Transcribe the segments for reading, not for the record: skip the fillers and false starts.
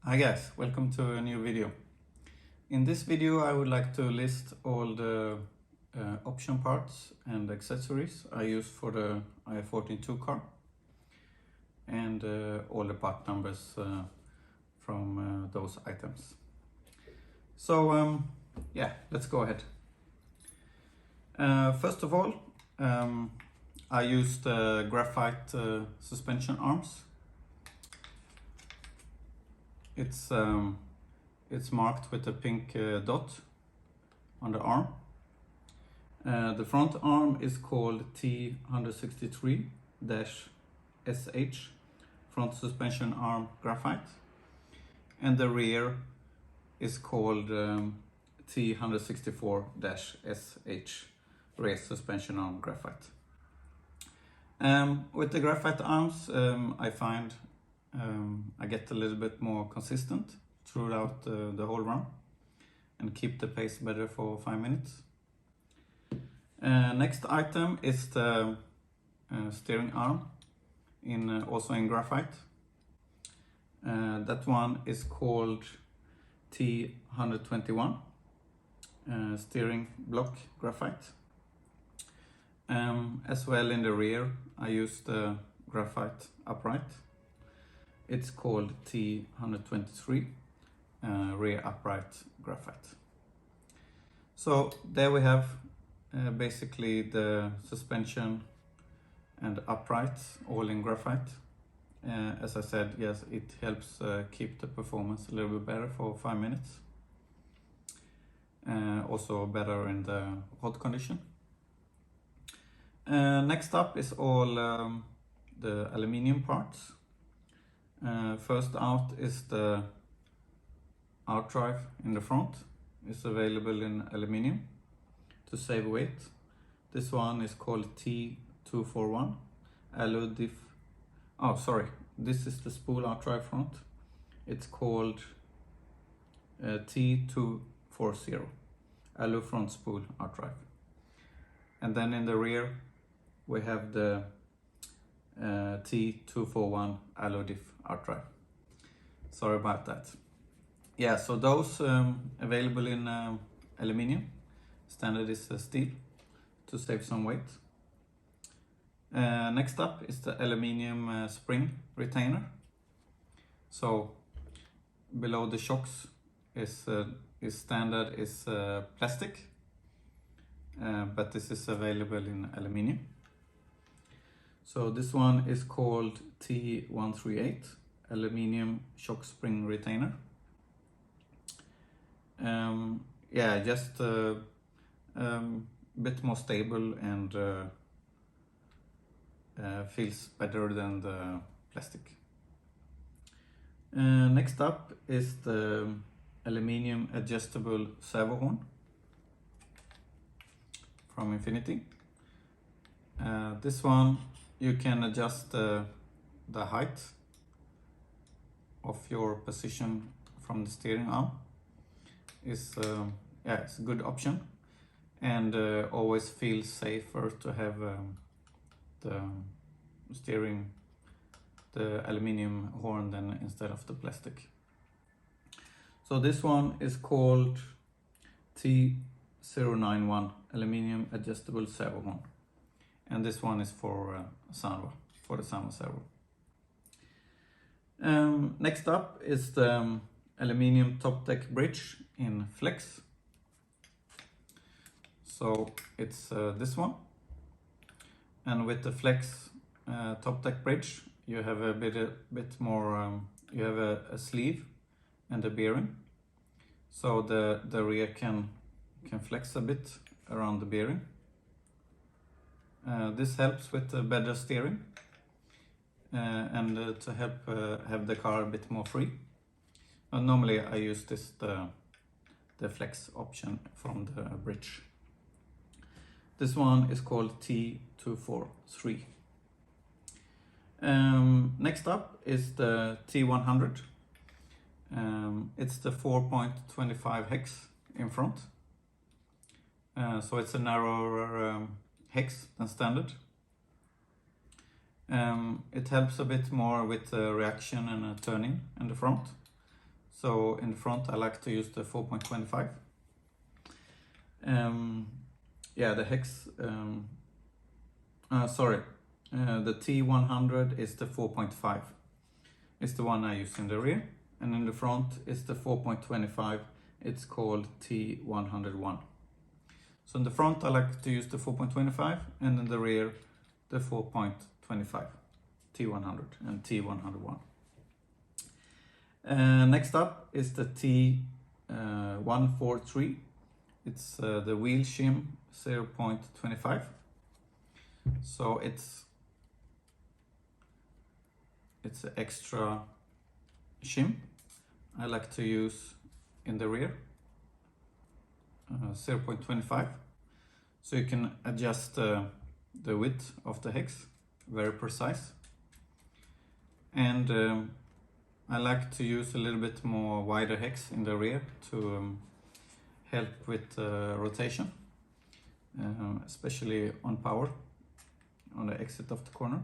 Hi guys, welcome to a new video. In this video I would like to list all the option parts and accessories I use for the IF14-2 car and all the part numbers from those items. So yeah, let's go ahead. First of all, I used graphite suspension arms. It's marked with a pink dot on the arm. The front arm is called T163-SH, front suspension arm graphite, and the rear is called T164-SH, rear suspension arm graphite. With the graphite arms, I find I get a little bit more consistent throughout the whole run and keep the pace better for 5 minutes. Next item is the steering arm, also in graphite. That one is called T121 steering block graphite. As well in the rear I use the graphite upright. It's called T123 rear upright graphite. So there we have basically the suspension and upright all in graphite. As I said, yes, it helps keep the performance a little bit better for 5 minutes. Also better in the hot condition. Next up is all the aluminium parts. First out is the OUTDRIVE in the front. It's available in aluminium to save weight. This one is called T241 ALU diff. Oh, sorry, this is the spool OUTDRIVE front. It's called T240 ALU front spool OUTDRIVE. And then in the rear we have the T241 ALU diff OUTDRIVE. Sorry about that. Yeah, so those available in aluminium. Standard is steel to save some weight. Next up is the aluminium spring retainer. So below the shocks is standard is plastic, but this is available in aluminium. So this one is called T138 aluminium shock spring retainer. Yeah, just a bit more stable and feels better than the plastic. Next up is the aluminium adjustable servo horn from Infinity. This one you can adjust the height of your position from the steering arm. It's a good option, and always feels safer to have the aluminium horn than instead of the plastic. So this one is called T091 aluminium adjustable servo horn, and this one is for the Sanwa servo. Next up is the aluminium top deck bridge in flex. So it's this one, and with the flex top deck bridge you have a bit more, you have a sleeve and a bearing, so the rear can flex a bit around the bearing. This helps with better steering and to help have the car a bit more free. Normally I use the flex option from the bridge. This one is called T243. Next up is the T100. It's the 4.25 hex in front. So it's a narrower hex than standard. It helps a bit more with reaction and turning in the front. So in the front I like to use the 4.25. Yeah, the hex, the T100 is the 4.5. It's the one I use in the rear, and in the front is the 4.25. It's called T101. So in the front I like to use the 4.25, and in the rear the 4.25, T100 and T101. Next up is the T143. It's the wheel SHIM 0.25. So it's an extra SHIM I like to use in the rear, 0.25. So you can adjust the width of the hex, very precise. And I like to use a little bit more wider hex in the rear to help with rotation, especially on power, on the exit of the corner.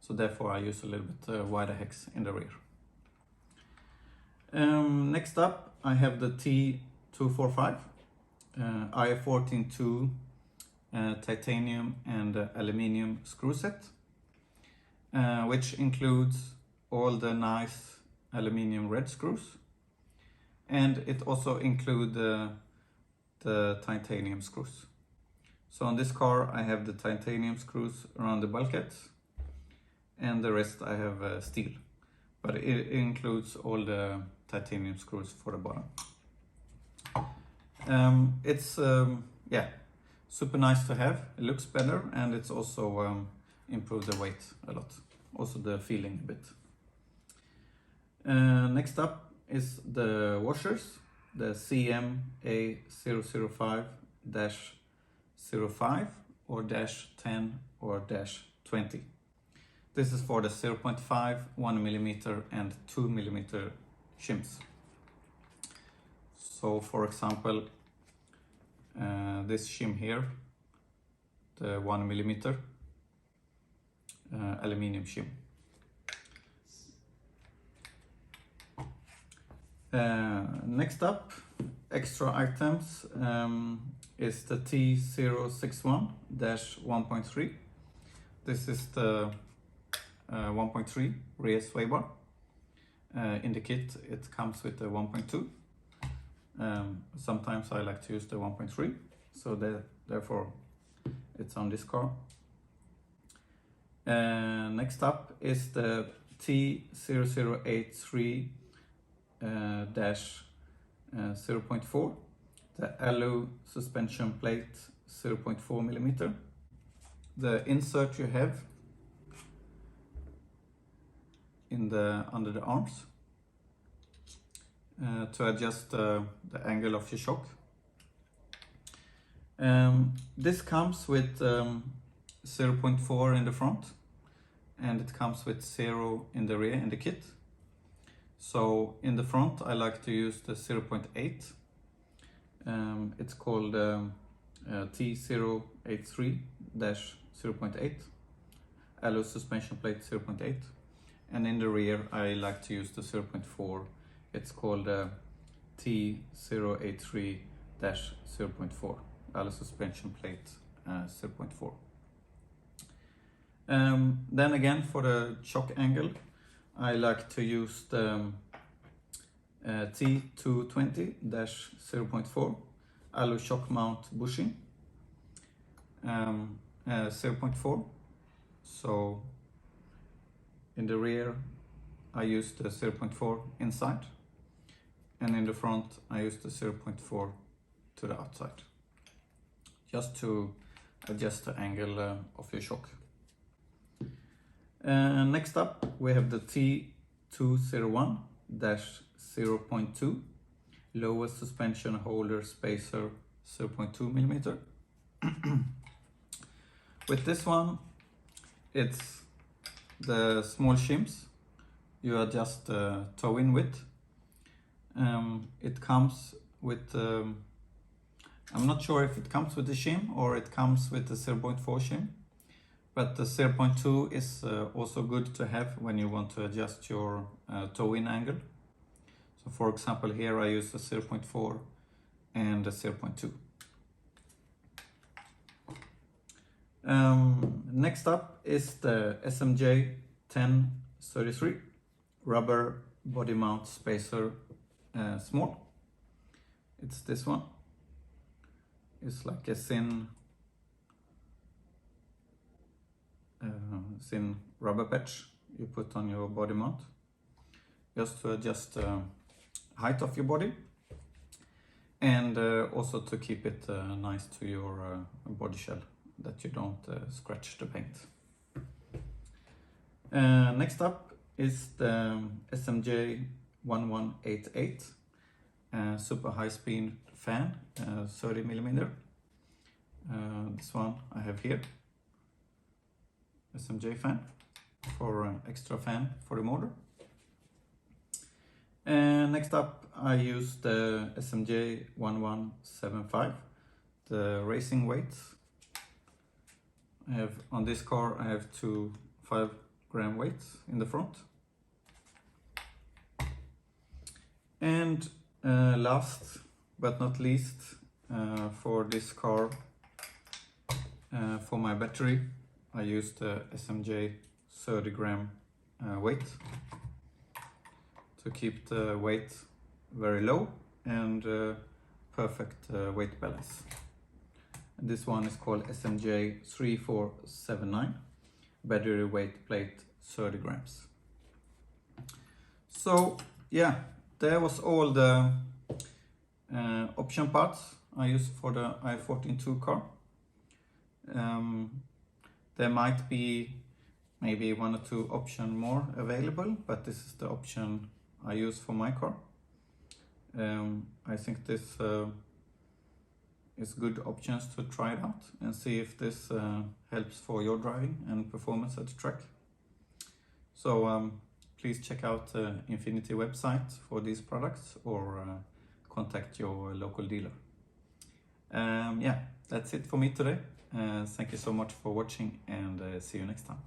So therefore I use a little bit wider hex in the rear. Next up I have the T245 IF14-2 titanium and aluminium screw set, which includes all the nice aluminium red screws, and it also includes the titanium screws. So on this car I have the titanium screws around the bulkheads, and the rest I have steel, but it includes all the titanium screws for the bottom. It's yeah, super nice to have. It looks better, and it's also improved the weight a lot, also the feeling a bit. Next up is the washers, the CMA005-05 or -10 or -20. This is for the 0.5, 1mm and 2mm shims. So for example, this shim here, the 1mm aluminium shim. Next up, extra items, is the T061-1.3. This is the 1.3 rear sway bar. In the kit it comes with the 1.2. Sometimes I like to use the 1.3, so therefore it's on this car. Next up is the T0083-0.4, the ALU suspension plate 0.4mm. The insert you have under the arms to adjust the angle of your shock. This comes with 0.4 in the front, and it comes with 0 in the rear in the kit. So in the front I like to use the 0.8. It's called T083-0.8, ALU suspension plate 0.8. And in the rear I like to use the 0.4. It's called T083-0.4, ALU suspension plate 0.4. Then again, for the shock angle, I like to use the T220-0.4 ALU shock mount bushing 0.4. So in the rear I use the 0.4 inside, and in the front I use the 0.4 to the outside, just to adjust the angle of your shock. Next up we have the T201-0.2 lower suspension holder spacer 0.2mm. With this one, it's the small shims you adjust the toe in width. It comes with I'm not sure if it comes with the shim or it comes with the 0.4 shim, but the 0.2 is also good to have when you want to adjust your toe in angle. So for example, here I use a 0.4 and a 0.2. Next up is the SMJ 1033 rubber body mount spacer small. It's this one. It's like a thin rubber patch you put on your body mount just to adjust the height of your body, and also to keep it nice to your body shell, that you don't scratch the paint. Next up is the SMJ 1188 super high speed fan, 30 millimeter. This one I have here, SMJ fan for extra fan for the motor. And next up I use the SMJ 1175, the racing weights. I have on this car I have two 5-gram weights in the front. And last but not least, for this car, for my battery, I used the SMJ 30-gram weight to keep the weight very low and perfect weight balance. And this one is called SMJ 3479, battery weight plate 30 grams. So yeah, there was all the option parts I used for the IF14-2 car. There might be maybe 1 or 2 options more available, but this is the option I use for my car. I think this is good options to try it out and see if this helps for your driving and performance at the track. So please check out the Infinity website for these products, or contact your local dealer. Yeah, that's it for me today. Thank you so much for watching, and see you next time.